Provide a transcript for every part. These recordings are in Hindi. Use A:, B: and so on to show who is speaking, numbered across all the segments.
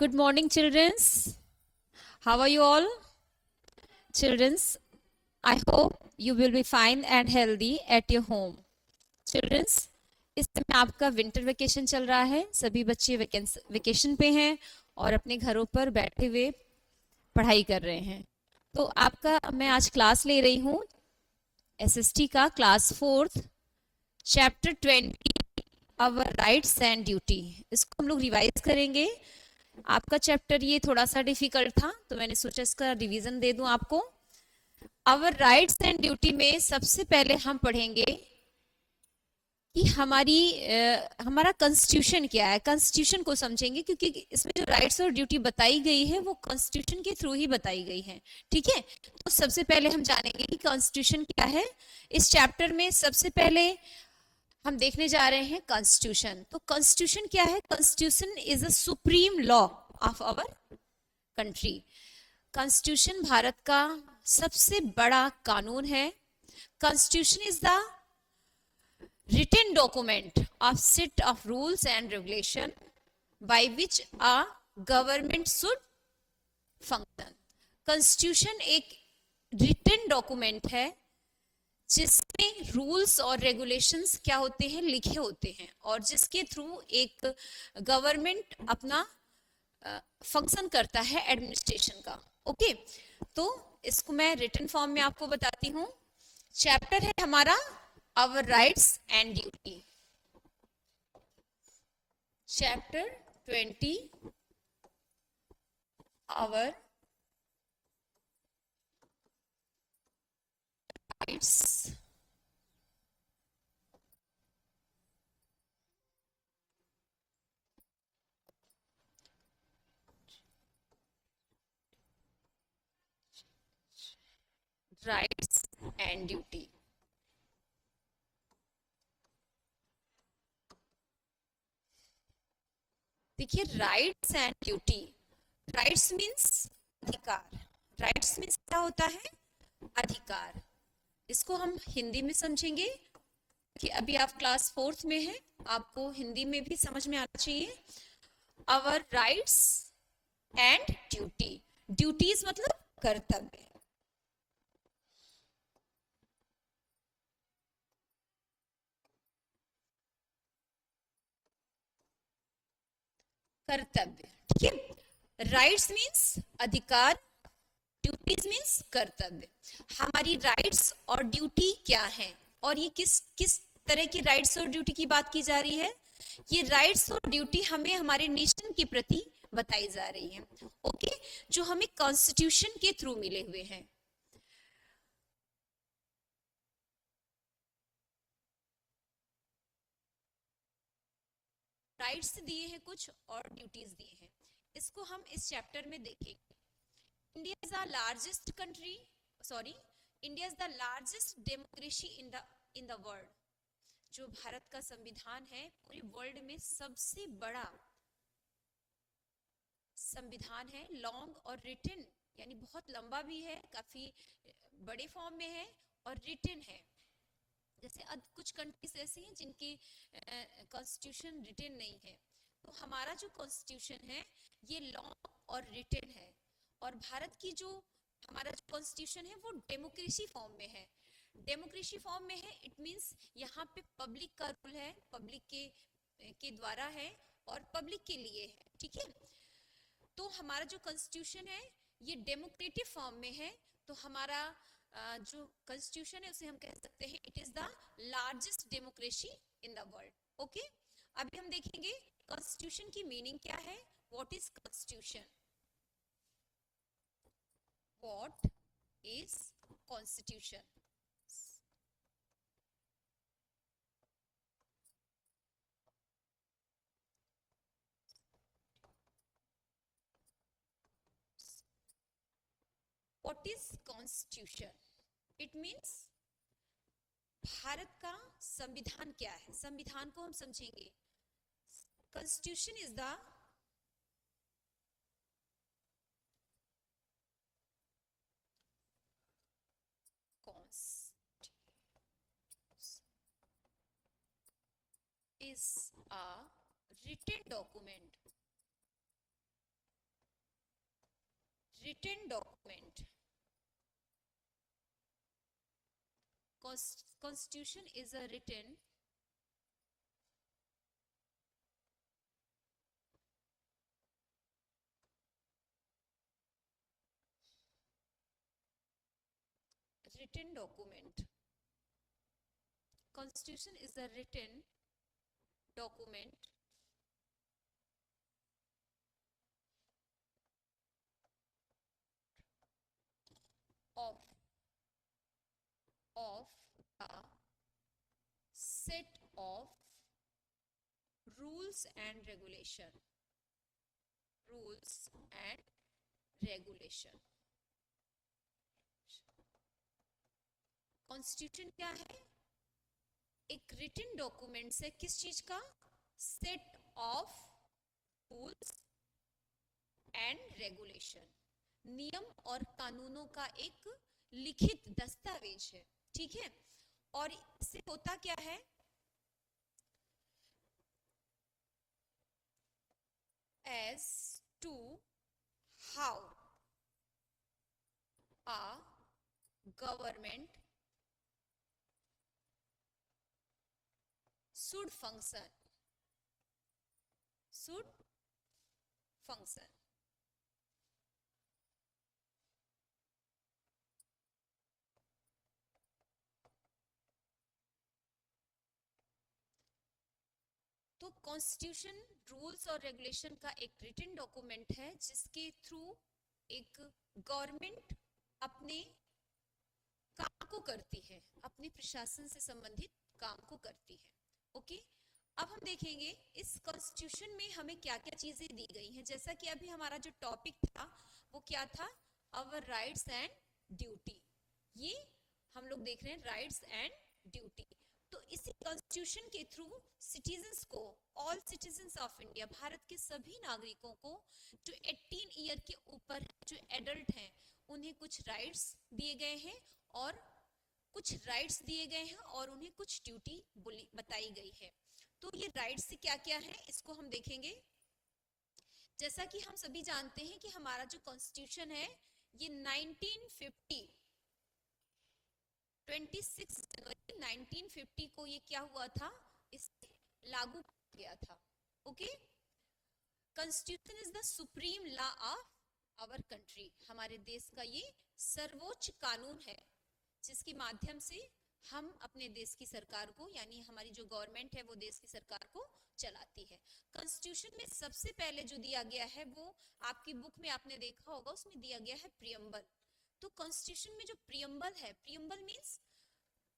A: Good morning, childrens. How are you all? Childrens, I hope you will be fine and healthy at your home. Childrens, इस समय आपका विंटर वेकेशन चल रहा है. सभी बच्चे वेकेशन पे हैं और अपने घरों पर बैठे हुए पढ़ाई कर रहे हैं. तो आपका मैं आज क्लास ले रही हूँ एसएसटी का class 4th chapter 20 our rights and duty. इसको हम लोग रिवाइज करेंगे. आपका चैप्टर ये थोड़ा सा डिफिकल्ट था तो मैंने सोचा इसका रिवीजन दे दूं आपको. आवर राइट्स एंड ड्यूटी में सबसे पहले हम पढ़ेंगे कि हमारा कॉन्स्टिट्यूशन क्या है. कॉन्स्टिट्यूशन को समझेंगे क्योंकि इसमें जो राइट्स और ड्यूटी बताई गई है वो कॉन्स्टिट्यूशन के थ्रू ही बताई गई है. ठीक है, तो सबसे पहले हम जानेंगे कि कॉन्स्टिट्यूशन क्या है. इस चैप्टर में सबसे पहले हम देखने जा रहे हैं कॉन्स्टिट्यूशन. तो कॉन्स्टिट्यूशन क्या है? Constitution is a supreme law of our country. Constitution Bharat का सबसे बड़ा कानून है. Constitution is the written document of set of rules and regulation by which a government should function. Constitution एक written document है जिसमें रूल्स और रेगुलेशंस क्या होते हैं, लिखे होते हैं, और जिसके थ्रू एक गवर्नमेंट अपना फंक्शन करता है एडमिनिस्ट्रेशन का. ओके, तो इसको मैं रिटन फॉर्म में आपको बताती हूँ. चैप्टर है हमारा Our Rights and Duty. Chapter 20 Our Rights and Duty. देखिए, rights and duty. Rights means अधिकार. राइट्स मीन्स क्या होता है? अधिकार. इसको हम हिंदी में समझेंगे कि अभी आप क्लास 4th में हैं, आपको हिंदी में भी समझ में आना चाहिए. Our rights and duty. Duties मतलब कर्तव्य. कर्तव्य. ठीक है, राइट्स मीन्स अधिकार, ड्यूटीज मीन्स कर्तव्य. हमारी राइट्स और ड्यूटी क्या है, और ये किस किस तरह की राइट्स और ड्यूटी की बात की जा रही है? ये राइट्स और ड्यूटी हमें हमारे नेशन के प्रति बताई जा रही है. ओके, जो हमें कॉन्स्टिट्यूशन के थ्रू मिले हुए हैं. राइट्स दिए हैं कुछ और ड्यूटीज दिए हैं. इसको हम इस चैप्टर में देखेंगे. India is the largest country, sorry, India is the largest democracy in the world. जो भारत का संविधान है पूरे वर्ल्ड में सबसे बड़ा संविधान है. लॉन्ग और रिटन, यानी बहुत लंबा भी है, काफी बड़े फॉर्म में है, और रिटन है. जैसे कुछ कंट्रीज ऐसी हैं जिनकी कॉन्स्टिट्यूशन रिटन नहीं है. तो हमारा जो कॉन्स्टिट्यूशन है ये लॉन्ग और रिटन है. और भारत की जो हमारा जो कॉन्स्टिट्यूशन है वो डेमोक्रेसी फॉर्म में है. डेमोक्रेसी फॉर्म में है, इट मींस यहाँ पे पब्लिक का रूल है, पब्लिक के द्वारा है और पब्लिक के लिए है. ठीक है, तो हमारा जो कॉन्स्टिट्यूशन है ये डेमोक्रेटिक फॉर्म में है. तो हमारा जो कॉन्स्टिट्यूशन है उसे हम कह सकते हैं it is the largest democracy in the world. Okay, अभी हम देखेंगे कॉन्स्टिट्यूशन की मीनिंग क्या है. What is constitution? What is constitution? What is constitution? It means Bharat का संविधान क्या है. संविधान को हम समझेंगे. Constitution is the is a written document written document. Constitution is a written document. Constitution is a written document of a set of rules and regulation. Rules and regulation. Constitution क्या है? एक रिटन डॉक्यूमेंट से किस चीज का? Set of rules and regulation, नियम और कानूनों का एक लिखित दस्तावेज है, ठीक है। और इससे होता क्या है? As to how a government should function. तो कॉन्स्टिट्यूशन रूल्स और रेगुलेशन का एक रिटन डॉक्यूमेंट है जिसके थ्रू एक गवर्नमेंट अपने काम को करती है, अपने प्रशासन से संबंधित काम को करती है। ओके, अब हम देखेंगे इस कॉन्स्टिट्यूशन में हमें क्या क्या चीजें दी गई हैं। जैसा कि अभी हमारा जो टॉपिक था वो क्या था? Our rights and duty. ये हम लोग देख रहे हैं, राइट्स एंड ड्यूटी। तो इसी कॉन्स्टिट्यूशन के थ्रू सिटीजन्स को, all citizens of India, Bharat के सभी नागरिकों को जो 18 ईयर के ऊपर जो एडल्ट हैं उन्हें कुछ राइट्स दिए गए हैं और कुछ राइट्स दिए गए हैं और उन्हें कुछ ड्यूटी बताई गई है। तो ये राइट्स क्या क्या है इसको हम देखेंगे। जैसा कि हम सभी जानते हैं कि हमारा जो कॉन्स्टिट्यूशन है ये 1950 26 जनवरी 1950 को ये क्या हुआ था? इसे लागू किया गया था। Okay, constitution is the supreme law of our country. हमारे देश का ये सर्वोच्च कानून है जिसके माध्यम से हम अपने देश की सरकार को, यानी हमारी जो गवर्नमेंट है वो देश की सरकार को चलाती है। कॉन्स्टिट्यूशन में सबसे पहले जो दिया गया है वो आपकी बुक में आपने देखा होगा, उसमें दिया गया है प्रियम्बल। तो कॉन्स्टिट्यूशन में जो प्रियम्बल है, प्रियम्बल मीन्स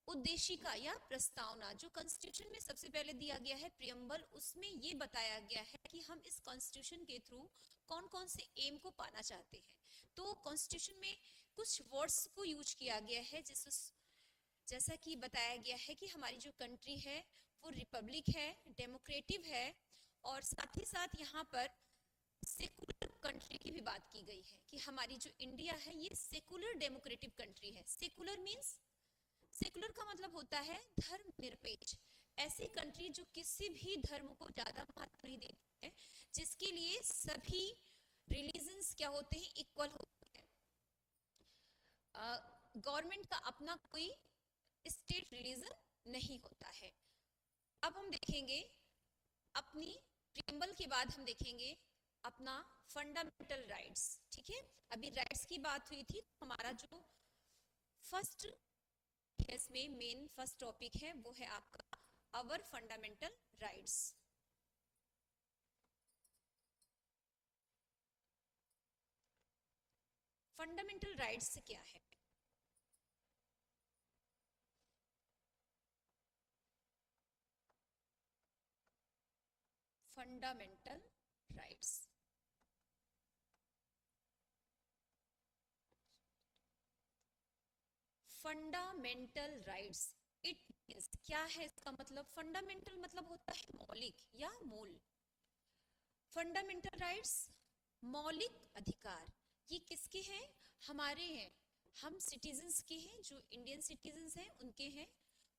A: उद्देशिका या प्रस्तावना, जो कॉन्स्टिट्यूशन में सबसे पहले दिया गया है प्रियम्बल, उसमें ये बताया गया है कि हम इस कॉन्स्टिट्यूशन के थ्रू कौन कौन से एम को पाना चाहते हैं। तो कॉन्स्टिट्यूशन में कुछ वर्ड्स को यूज किया गया है, जैसा कि बताया गया है कि हमारी जो कंट्री है वो रिपब्लिक है, डेमोक्रेटिव है, और साथ ही साथ यहाँ पर सेकुलर कंट्री की भी बात की गई है कि हमारी जो इंडिया है ये सेकुलर डेमोक्रेटिव कंट्री है। सेकुलर मीन्स, सेकुलर का मतलब होता है धर्म निरपेक्ष, ऐसी कंट्री जो किसी भी धर्म को ज्यादा महत्व नहीं देती है, जिसके लिए सभी रिलीजन्स क्या होते हैं? इक्वल होते हैं। गवर्नमेंट का अपना कोई स्टेट रिलीजन नहीं होता है। अब हम देखेंगे अपनी प्रियम्बल के बाद हम देखेंगे अपना फंडामेंटल राइट्स। ठीक है, अभी राइट्स की बात हुई थी, हमारा जो फर्स्ट इसमें मेन फर्स्ट टॉपिक है वो है आपका our fundamental rights. Fundamental rights क्या है? Fundamental rights, fundamental rights it means, क्या है इसका मतलब? फंडामेंटल मतलब होता है मौलिक या मूल। फंडामेंटल राइट्स मौलिक अधिकार, ये किसके हैं? हमारे हैं, हम सिटीजन्स के हैं, जो इंडियन सिटीजन्स हैं उनके हैं।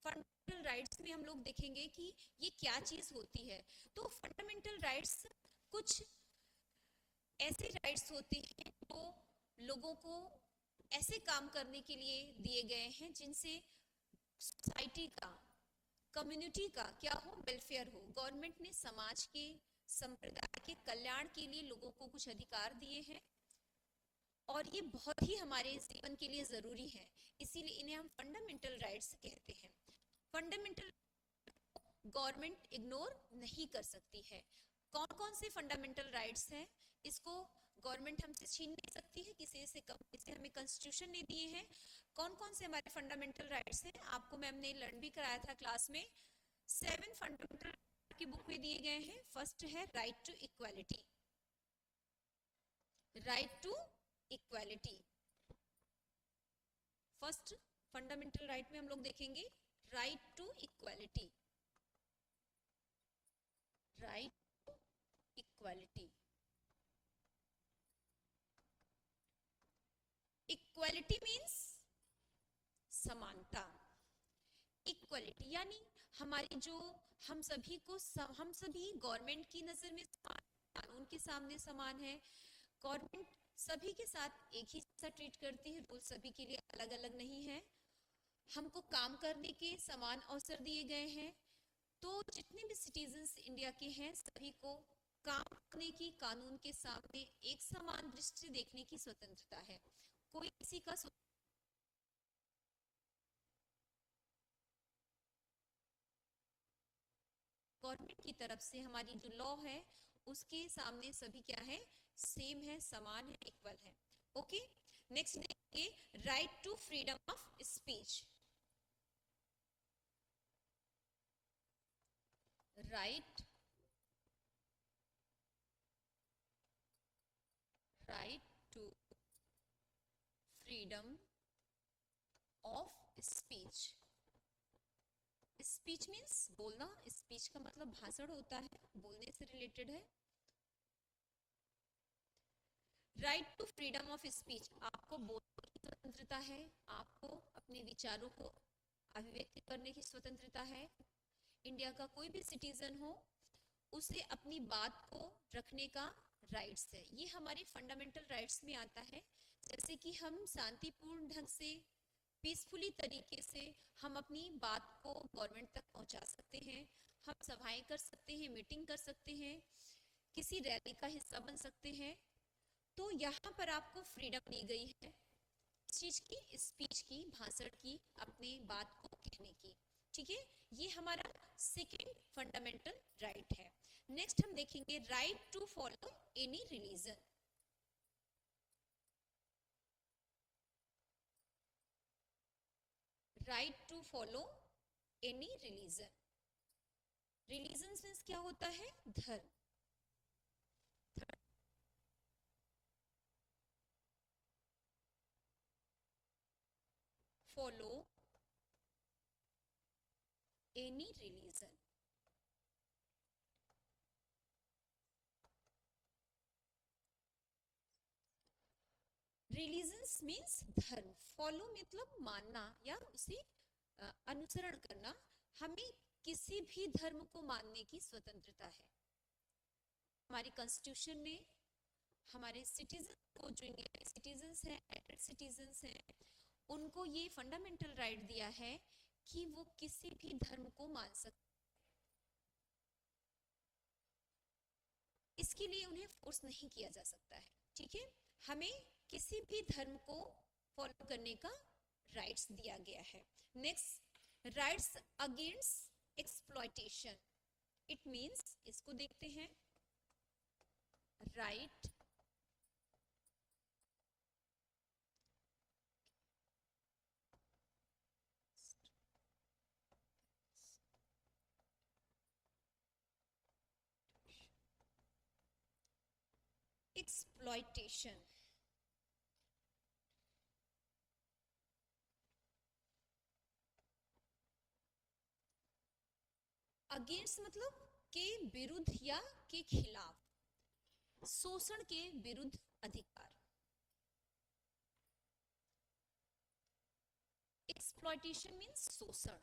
A: फंडामेंटल राइट्स में हम लोग देखेंगे कि ये क्या चीज होती है। तो फंडामेंटल राइट्स कुछ ऐसे राइट्स होते हैं जो लोगों को ऐसे काम करने के लिए दिए गए हैं जिनसे सोसाइटी का, कम्युनिटी का क्या हो, वेलफेयर हो। गवर्नमेंट ने समाज के, संप्रदाय के कल्याण के लिए लोगों को कुछ अधिकार दिए हैं और ये बहुत ही हमारे जीवन के लिए जरूरी है, इसीलिए इन्हें हम फंडामेंटल राइट्स कहते हैं। फंडामेंटल गवर्नमेंट इग्नोर नहीं कर सकती है। कौन कौन से फंडामेंटल राइट्स हैं, इसको गवर्नमेंट हमसे छीन नहीं सकती है, किसी से कम, इसे हमें कॉन्स्टिट्यूशन ने दिए हैं। कौन कौन से हमारे फंडामेंटल राइट्स हैं, आपको मैम ने लर्न भी कराया था क्लास में। 7 फंडामेंटल की बुक में दिए गए हैं। फर्स्ट है right to equality, right to equality. First fundamental right में हम लोग देखेंगे right to equality, right to equality. Equality means समानता। इक्वालिटी यानी हमारी जो, हम सभी को हम सभी गवर्नमेंट की नजर में समान, कानून के सामने समान है। गवर्नमेंट सभी के साथ एक ही जैसा ट्रीट करती है, रूल सभी के लिए अलग अलग नहीं है। हमको काम करने के समान अवसर दिए गए हैं। तो जितने भी सिटीजन्स इंडिया के हैं सभी को काम करने की, कानून के सामने एक समान दृष्टि से देखने की स्वतंत्रता है। कोई किसी का, गवर्नमेंट की तरफ से हमारी जो लॉ है उसके सामने सभी क्या है, सेम है, समान है, इक्वल है। ओके, नेक्स्ट देखिए right to freedom of speech. Right, right to freedom of speech. Speech means बोलना, स्पीच का मतलब भाषण होता है, बोलने से रिलेटेड है। Right to freedom of speech, आपको बोलने की स्वतंत्रता है, आपको अपने विचारों को अभिव्यक्त करने की स्वतंत्रता है। इंडिया का कोई भी सिटीजन हो उसे अपनी बात को रखने का राइट्स है, ये हमारे फंडामेंटल राइट्स में आता है। जैसे कि हम शांतिपूर्ण ढंग से, पीसफुली तरीके से हम अपनी बात को गवर्नमेंट तक पहुंचा सकते हैं, हम सभाएं कर सकते हैं, मीटिंग कर सकते हैं, किसी रैली का हिस्सा बन सकते हैं। तो यहाँ पर आपको फ्रीडम दी गई है इस चीज की, स्पीच की, भाषण की, अपनी बात को कहने की। ठीक है, ये हमारा सेकेंड फंडामेंटल राइट है। नेक्स्ट हम देखेंगे right to follow any religion. Right to follow any religion. Religion means क्या होता है, धर्म। Follow any religion. Religions means धर्म, फॉलो मतलब मानना या उसे अनुसरण करना। हमें किसी भी धर्म को मानने की स्वतंत्रता है। हमारी कॉन्स्टिट्यूशन ने हमारे सिटीजन को, जो इंडिया के सिटीजन्स हैं, एडेड सिटीजन्स हैं, उनको ये फंडामेंटल राइट दिया है कि वो किसी भी धर्म को मान सकते, इसके लिए उन्हें फोर्स नहीं किया जा सकता है। ठीक है, हमें किसी भी धर्म को फॉलो करने का राइट्स दिया गया है। Next, rights against exploitation. It means, इसको देखते हैं, राइट एक्सप्लॉयटेशन। अगेंस्ट मतलब के विरुद्ध या के खिलाफ, शोषण के विरुद्ध अधिकार। एक्सप्लॉयटेशन मीन्स शोषण।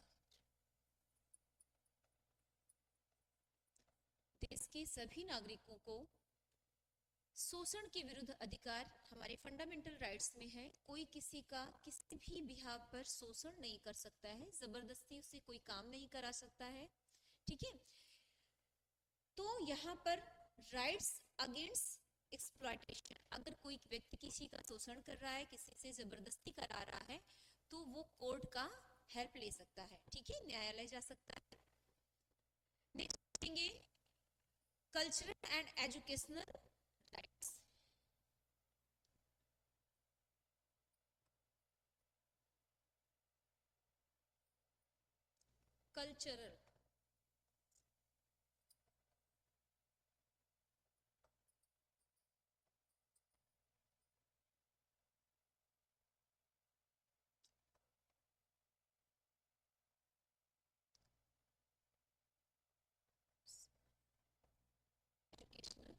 A: देश के सभी नागरिकों को शोषण के विरुद्ध अधिकार हमारे फंडामेंटल राइट्स में है। कोई किसी का किसी भी बिहाव पर शोषण नहीं कर सकता है, जबरदस्ती उससे कोई काम नहीं करा सकता है। ठीक है, तो यहाँ पर राइट्स अगेंस्ट एक्सप्लॉयटेशन, अगर कोई व्यक्ति किसी का शोषण कर रहा है, किसी से जबरदस्ती करा रहा है, तो वो कोर्ट का हेल्प ले सकता है। ठीक है, न्यायालय जा सकता है। नेक्स्ट देखेंगे cultural and educational rights. Cultural educational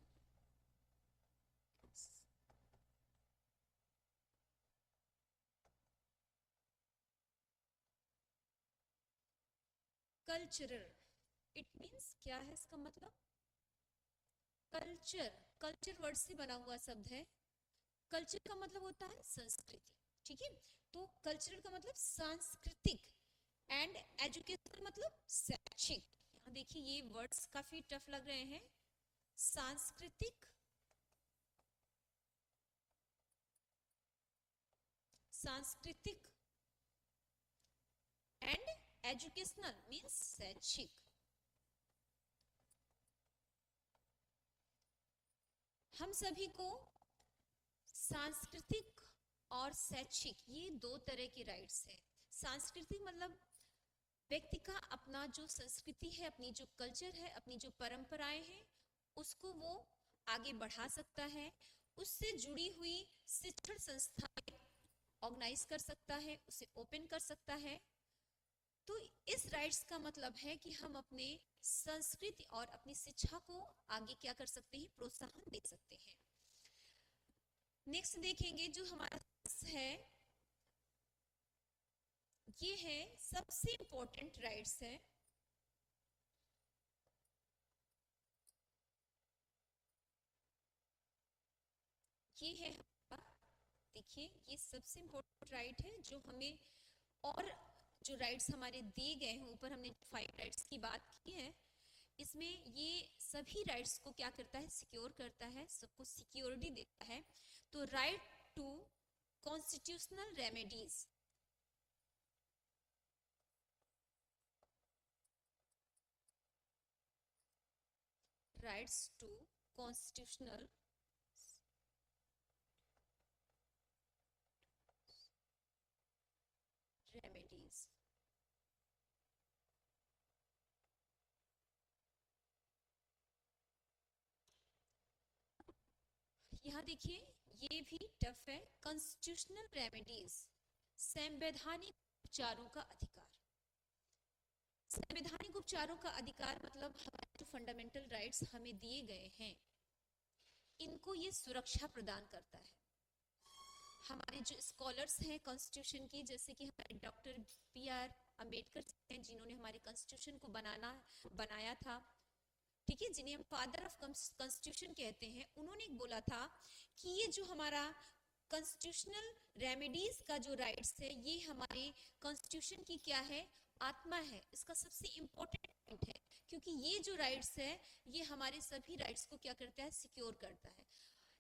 A: cultural, it means क्या है इसका मतलब? कल्चर, कल्चर वर्ड से बना हुआ शब्द है। कल्चर का मतलब होता है संस्कृति। ठीक है, तो कल्चरल का मतलब सांस्कृतिक, एंड एजुकेशन मतलब शैक्षिक। यहाँ देखिए ये वर्ड्स काफी टफ लग रहे हैं। सांस्कृतिक, सांस्कृतिक एंड एजुकेशनल मीन्स शैक्षिक। हम सभी को सांस्कृतिक और शैक्षिक ये दो तरह के राइट्स हैं। सांस्कृतिक मतलब व्यक्ति का अपना जो संस्कृति है, अपनी जो कल्चर है, अपनी जो परंपराएं हैं, उसको वो आगे बढ़ा सकता है। उससे जुड़ी हुई शिक्षण संस्थाएं ऑर्गेनाइज कर सकता है, उसे ओपन कर सकता है। तो इस राइट्स का मतलब है कि हम अपने संस्कृति और अपनी शिक्षा को आगे क्या कर सकते हैं, प्रोत्साहन दे सकते हैं। नेक्स्ट देखेंगे जो हमारा है, ये है सबसे इंपॉर्टेंट राइट्स है, ये है देखिए ये सबसे इंपॉर्टेंट राइट है जो हमें, और जो राइट्स हमारे दिए गए हैं ऊपर, हमने 5 राइट्स की बात की है, इसमें ये सभी राइट्स को क्या करता है, सिक्योर करता है, सबको सिक्योरिटी देता है। तो right to constitutional remedies, rights to constitutional remedies. यहाँ देखिए ये भी टफ है। कॉन्स्टिट्यूशनल रेमेडीज, संवैधानिक उपचारों का अधिकार। संवैधानिक उपचारों का अधिकार मतलब हमारे जो फंडामेंटल राइट्स हमें दिए गए हैं, इनको ये सुरक्षा प्रदान करता है। हमारे जो स्कॉलर्स हैं कॉन्स्टिट्यूशन की, जैसे कि हमारे डॉक्टर B.R. अम्बेडकर हैं, जिन्होंने हमारे कॉन्स्टिट्यूशन को बनाया था, ठीक है, जिन्हें हम फादर ऑफ कॉन्स्टिट्यूशन कहते हैं, उन्होंने बोला था कि ये जो हमारा कॉन्स्टिट्यूशनल रेमेडीज का जो राइट्स है, ये हमारे कॉन्स्टिट्यूशन की क्या है, आत्मा है, इसका सबसे इंपॉर्टेंट पॉइंट है, क्योंकि ये जो राइट्स है ये हमारे सभी राइट्स को क्या करता है, सिक्योर करता है।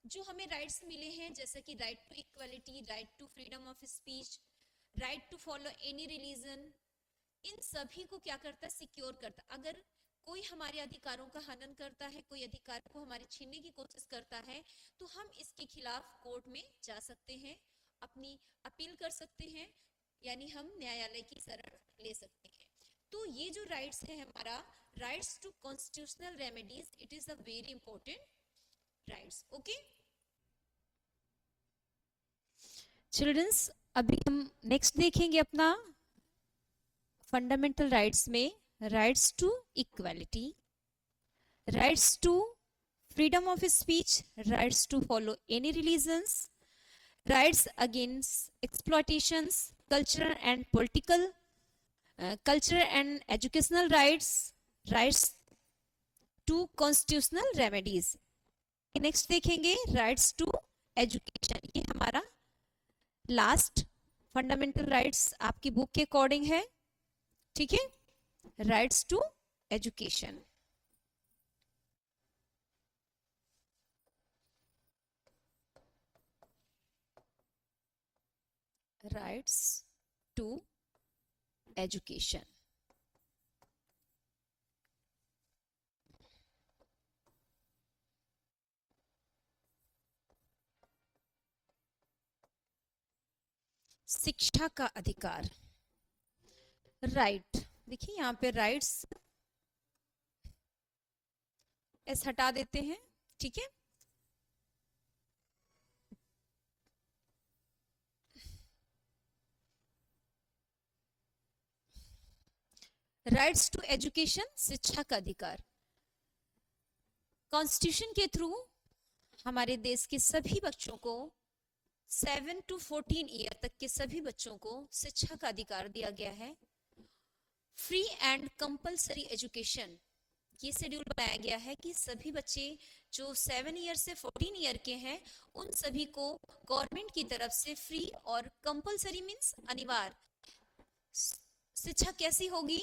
A: जो हमें राइट्स मिले हैं जैसे कि right to equality, right to freedom of speech, right to follow any religion, इन सभी को क्या करता है, सिक्योर करता है। अगर कोई हमारे अधिकारों का हनन करता है, कोई अधिकार को हमारे छीनने की कोशिश करता है, तो हम इसके खिलाफ कोर्ट में जा सकते हैं, अपनी अपील कर सकते हैं, यानी हम न्यायालय की शरण ले सकते हैं। तो ये जो राइट्स है हमारा, rights to constitutional remedies, it is a very important rights. Okay childrens, अभी हम नेक्स्ट देखेंगे अपना फंडामेंटल राइट्स में rights to equality, rights to freedom of speech, rights to follow any religions, rights against exploitations, cultural and political, cultural and educational rights, rights to constitutional remedies. Next देखेंगे राइट्स टू एजुकेशन। ये हमारा लास्ट फंडामेंटल राइट्स आपकी बुक के अकॉर्डिंग है, ठीक है। Rights to education. Rights to education. शिक्षा का अधिकार। राइट, देखिए यहाँ पे राइट्स एस हटा देते हैं, ठीक है। राइट्स टू एजुकेशन, शिक्षा का अधिकार। कॉन्स्टिट्यूशन के थ्रू हमारे देश के सभी बच्चों को 7 to 14 ईयर तक के सभी बच्चों को शिक्षा का अधिकार दिया गया है। फ्री एंड कंपलसरी एजुकेशन, ये शेड्यूल बनाया गया है कि सभी बच्चे जो 7 ईयर से 14 ईयर के हैं उन सभी को गवर्नमेंट की तरफ से फ्री और कंपलसरी मींस अनिवार्य शिक्षा कैसी होगी,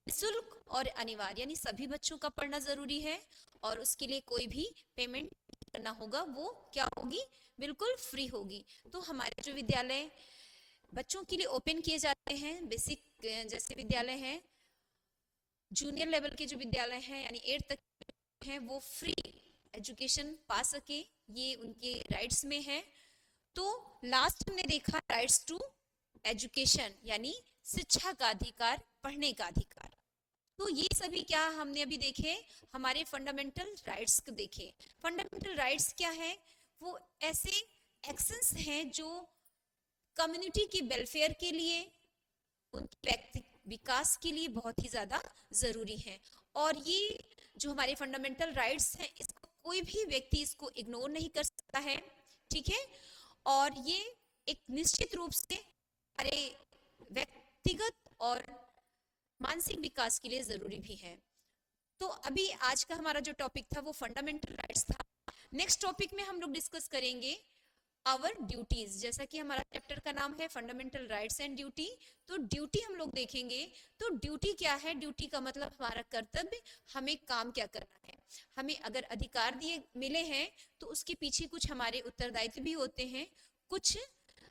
A: निःशुल्क और अनिवार्य, यानी सभी बच्चों का पढ़ना जरूरी है और उसके लिए कोई भी पेमेंट करना होगा, वो क्या होगी, बिल्कुल फ्री होगी। तो हमारे जो विद्यालय बच्चों के लिए ओपन किए जाते हैं, बेसिक जैसे विद्यालय हैं, जूनियर लेवल के जो विद्यालय हैं यानी 8 तक हैं, वो फ्री एजुकेशन पा सके, ये उनके राइट्स में है। तो लास्ट हमने देखा राइट्स टू एजुकेशन यानी शिक्षा का अधिकार, पढ़ने का अधिकार। तो ये सभी क्या हमने अभी देखे, हमारे फंडामेंटल राइट्स को देखे। फंडामेंटल राइट्स क्या है, वो ऐसे एक्शंस हैं जो कम्युनिटी के वेलफेयर के लिए, उनके व्यक्ति विकास के लिए बहुत ही ज्यादा जरूरी है। और ये जो हमारे फंडामेंटल राइट्स हैं, इसको कोई भी व्यक्ति इसको इग्नोर नहीं कर सकता है, ठीक है। और ये एक निश्चित रूप से हमारे व्यक्तिगत और मानसिक विकास के लिए जरूरी भी है। तो अभी आज का हमारा जो टॉपिक था वो फंडामेंटल राइट्स था। नेक्स्ट टॉपिक में हम लोग डिस्कस करेंगे आवर ड्यूटीज, जैसा कि हमारा चैप्टर का नाम है फंडामेंटल राइट्स एंड ड्यूटी। तो ड्यूटी हम लोग देखेंगे। तो ड्यूटी क्या है, ड्यूटी का मतलब हमारा कर्तव्य, हमें काम क्या करना है। हमें अगर अधिकार दिए मिले हैं तो उसके पीछे कुछ हमारे उत्तरदायित्व भी होते हैं, कुछ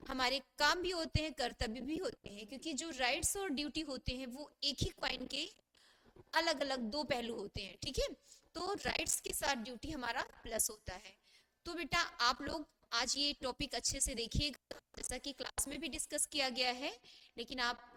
A: हमारे काम भी होते हैं, कर्तव्य भी होते हैं, क्योंकि जो राइट्स और ड्यूटी होते हैं वो एक ही कॉइन के अलग अलग दो पहलू होते हैं, ठीक है। तो राइट्स के साथ ड्यूटी हमारा प्लस होता है। तो बेटा आप लोग आज ये टॉपिक अच्छे से देखिएगा, जैसा कि क्लास में भी डिस्कस किया गया है, लेकिन आप